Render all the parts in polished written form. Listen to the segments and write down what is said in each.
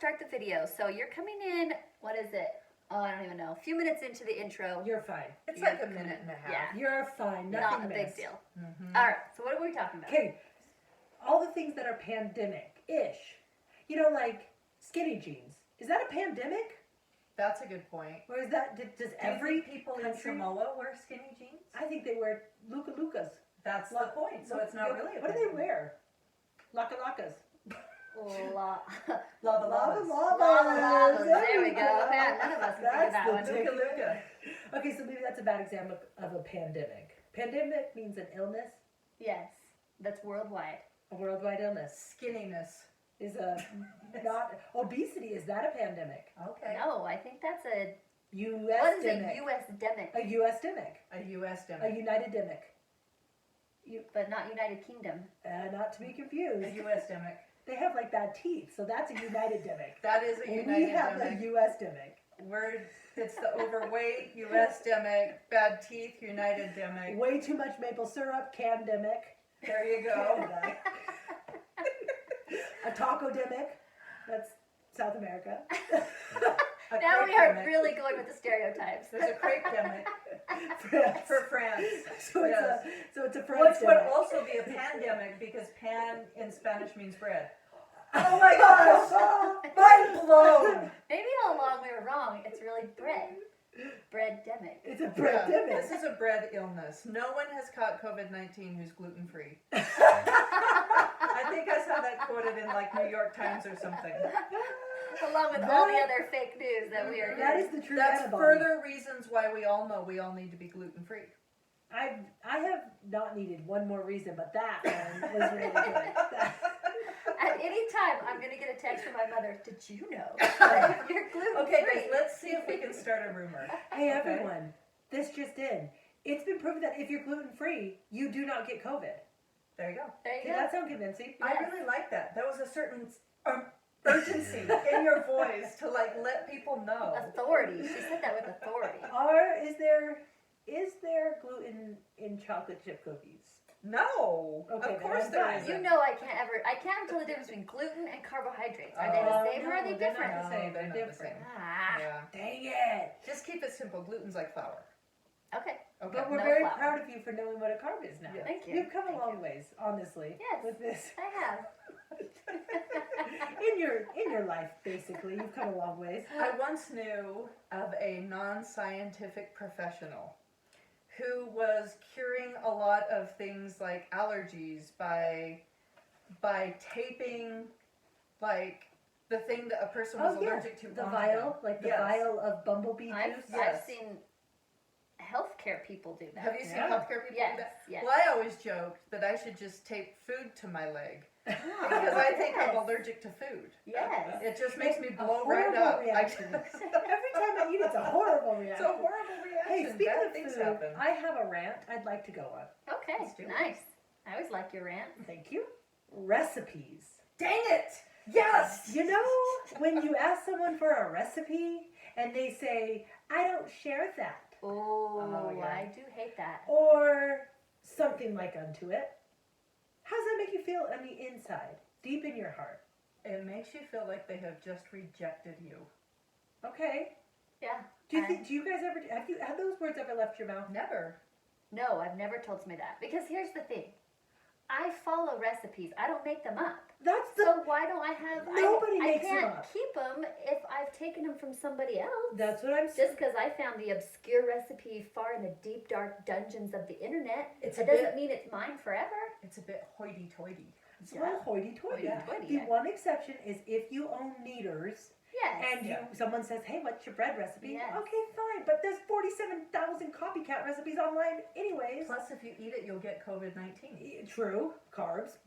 start the video. So you're coming in, what is it? Oh, I don't even know. A few minutes into the intro. You're fine. It's You're like a minute and a half. Yeah. You're fine. Not Nothing a big missed. deal. Mm-hmm. All right, so what are we talking about? Okay, all the things that are pandemic-ish. You know, like skinny jeans. Is that a pandemic? That's a good point. Or is that, does Do you every think people in country- Samoa wear skinny jeans? I think they wear Lucas. That's the point. So it's not really a What do they wear? Lakas. La- Lava Lava lavas. Lava. There we go. Man, none of us can figure That's that the one. ticket. Luka Luka. Okay, so maybe that's a bad example of a pandemic. Pandemic means an illness, Yes, that's worldwide. a worldwide illness. Skinniness. Is a not obesity. Is that a pandemic? Okay. No, I think that's a, U.S. what is a demic. U.S. demic? A U.S. demic. A U.S. A demic. United demic. But not United Kingdom. Not to be confused. A U.S. demic. They have like bad teeth, so that's a United demic. That is a And United we have demic. a U.S. demic. It's the overweight U.S. demic, bad teeth United demic. Way too much maple syrup, can demic. There you go. A taco demic. That's South America. A Now crepe we are demic. really going with the stereotypes. There's a crepe demic France. for France. So it's Yes. a French Which would demic. also be a pandemic because pan in Spanish means bread. Oh my gosh! Mind blown! Maybe all along we were wrong. It's really bread. Bread demic. It's a bread demic. This is a bread illness. No one has caught COVID-19 who's gluten-free. I think I saw that quoted in like New York Times or something. Along with all the other fake news that we are That doing. is the true That's antibody. further reasons why we all know we all need to be gluten-free. I have not needed one more reason, but that one was really good. At any time, I'm going to get a text from my mother. Did you know that you're gluten Okay, free? guys, let's see if we can start a rumor. Hey Okay. everyone, this just in. It's been proven that if you're gluten free, you do not get COVID. There you go. There you Did go. that sound convincing? Yes. I really like that. That was a certain urgency in your voice to like let people know. Authority. She said that with authority. Or is there gluten in chocolate chip cookies? No, Okay, of course then there I'm isn't. You know I can't tell the difference between gluten and carbohydrates. Are they the same or are they no, they're different? not the same. They're They're not the same. different. Ah, Yeah. Dang it! Just keep it simple. Gluten's like flour. okay. Okay. But we're No very flour. proud of you for knowing what a carb is now. Yeah. Thank you. You've come Thank a long you. ways, honestly. Yes. With this I have. in your life, basically, you've come a long ways. I once knew of a non-scientific professional who was curing a lot of things like allergies by taping like the thing that a person was allergic to the onto vial, them. like the Yes. vial of bumblebee I've juice. Yes. seen healthcare people do that. Have you seen Yeah. healthcare people Yes, do that? yes. Well, I always joked that I should just tape food to my leg because I think I'm Yes. allergic to food. Yes. It just makes me It's a blow right horrible up. reaction. Every time I eat, it's a horrible It's reaction. a horrible reaction. Hey, speaking Bad of things food, happen. I have a rant I'd like to go on. Okay. Let's do it. Nice. I always like your rant. Thank you. Recipes. Dang it! Yes! You know, when you ask someone for a recipe and they say, I don't share that, Oh, yeah. I do hate that. or something like unto it, how does that make you feel on the inside, deep in your heart? It makes you feel like they have just rejected you. Okay. Yeah. Do you guys ever, have those words ever left your mouth? Never. No, I've never told somebody that. Because here's the thing. I follow recipes. I don't make them up. That's the, So why don't I have... Nobody I makes them can't up. keep them if I've taken them from somebody else. that's what I'm saying. Just because I found the obscure recipe far in the deep, dark dungeons of the internet, It's it a doesn't bit- mean it's mine forever. It's a bit hoity-toity. It's a little hoity-toity. Hoity-toity, The yeah. one exception is if you own Kneaders Yes. and Yeah. someone says, hey, what's your bread recipe? Yes. Okay, fine. But there's 47,000 copycat recipes online anyways. Plus, if you eat it, you'll get COVID-19. True. Carbs.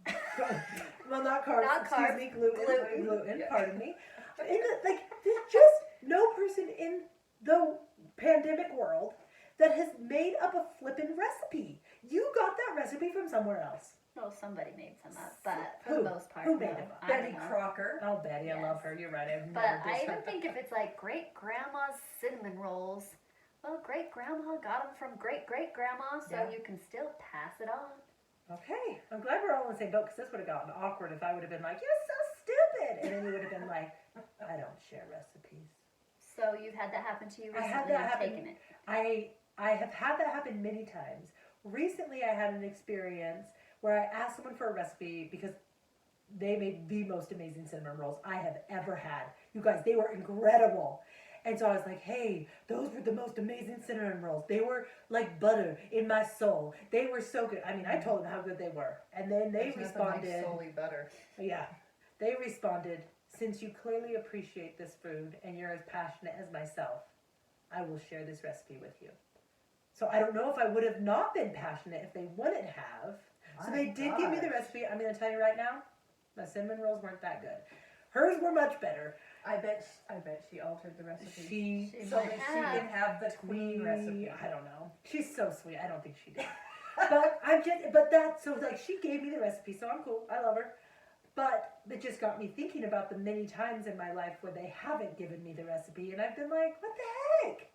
Well, not carbs. Not excuse carbs. me. Gluten. Gluten. Yeah. Pardon me. There's just no person in the pandemic world that has made up a flippin' recipe. You got that recipe from somewhere else. Well, somebody made some up, but for Who? the most part, Who no. made them up? I don't Betty know. Crocker. Oh, Betty, I Yes. love her. You're right. I've But never I did even something. think if it's like great grandma's cinnamon rolls, well, great grandma got them from great grandma, so Yeah. you can still pass it on. Okay, I'm glad we're all in the same boat because this would have gotten awkward if I would have been like, "You're so stupid." did. And then you would have been like, I don't share recipes. So you've had that happen to you I recently. had that You've happen. taken it. I have had that happen many times. Recently, I had an experience where I asked someone for a recipe because they made the most amazing cinnamon rolls I have ever had. You guys, they were incredible. And so I was like, hey, those were the most amazing cinnamon rolls. They were like butter in my soul. They were so good. I mean, I told them how good they were. And then they There's nothing like responded. solely butter. Yeah. They responded, since you clearly appreciate this food and you're as passionate as myself, I will share this recipe with you. So I don't know if I would have not been passionate if they wouldn't have. So My they did give me the gosh. recipe. I'm going to tell you right now, my cinnamon rolls weren't that good. Hers were much better. I bet she altered the recipe. She so might that she have. can have the queen recipe. I don't know. She's so sweet. I don't think she did. So like she gave me the recipe, so I'm cool. I love her. But it just got me thinking about the many times in my life where they haven't given me the recipe, and I've been like, what the heck?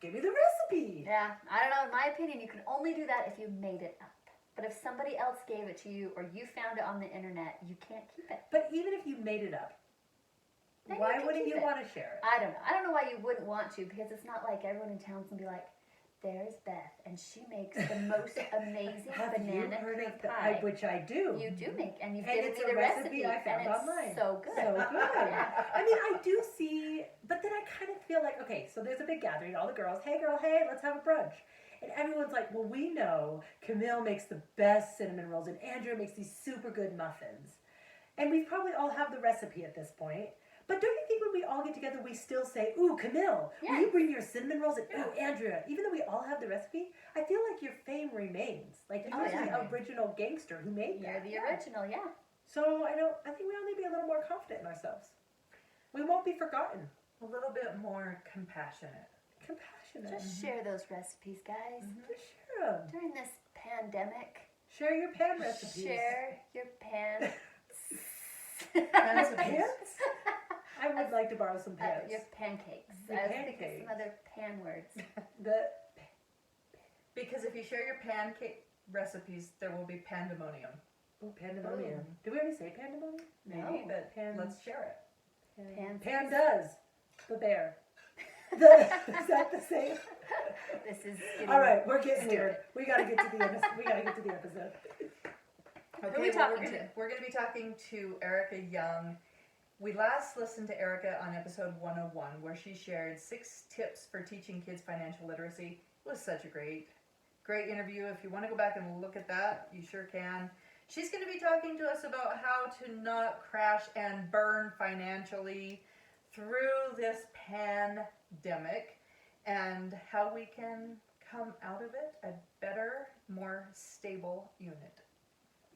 Give me the recipe. Yeah, I don't know. In my opinion, you can only do that if you made it up. But if somebody else gave it to you or you found it on the internet, you can't keep it. But even if you made it up, Then why you can wouldn't keep you it. want to share it? I don't know. I don't know why you wouldn't want to, because it's not like everyone in town's gonna be like, there's Beth, and she makes the most amazing Have you banana heard cream of the, pie. which I do. You do make, and you've And given it's me a the recipe recipe, I found and it's online. so good. So good. Yeah. I mean, I do see, but then I kind of feel like, okay, so there's a big gathering, all the girls, hey girl, hey, let's have a brunch. And everyone's like, well, we know Camille makes the best cinnamon rolls and Andrea makes these super good muffins. And we probably all have the recipe at this point. But don't you think when we all get together, we still say, ooh, Camille, will Yeah. you bring your cinnamon rolls? And ooh, Andrea, even though we all have the recipe, I feel like your fame remains. Like you're Oh, the yeah. original gangster who made You're that. the Yeah. original, yeah. So I think we all need to be a little more confident in ourselves. We won't be forgotten. A little bit more compassionate. Compassionate. Just share those recipes, guys. Just share 'em. During this pandemic, Share your pan recipes. share your pan. Pants? I would like to borrow some pants. Your pancakes. Your I was thinking pancakes. some other pan words. The Because if you share your pancake recipes, there will be pandemonium. pandemonium. Oh. Did we already say pandemonium? Maybe, No. but Pan- let's share it. Pan- Pandas. The bear. Is that the same? This is getting All right, we're getting stupid. weird. We gotta get to the episode. We gotta get to the episode. Who are we Okay, well, talking to? We're going to be talking to Erica Young. We last listened to Erica on episode 101, where she shared 6 tips for teaching kids financial literacy. It was such a great interview. If you want to go back and look at that, you sure can. She's going to be talking to us about how to not crash and burn financially through this pandemic and how we can come out of it a better, more stable unit.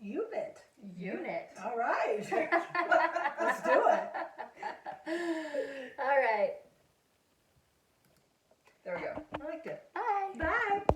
Unit. Unit. All right. Let's do it.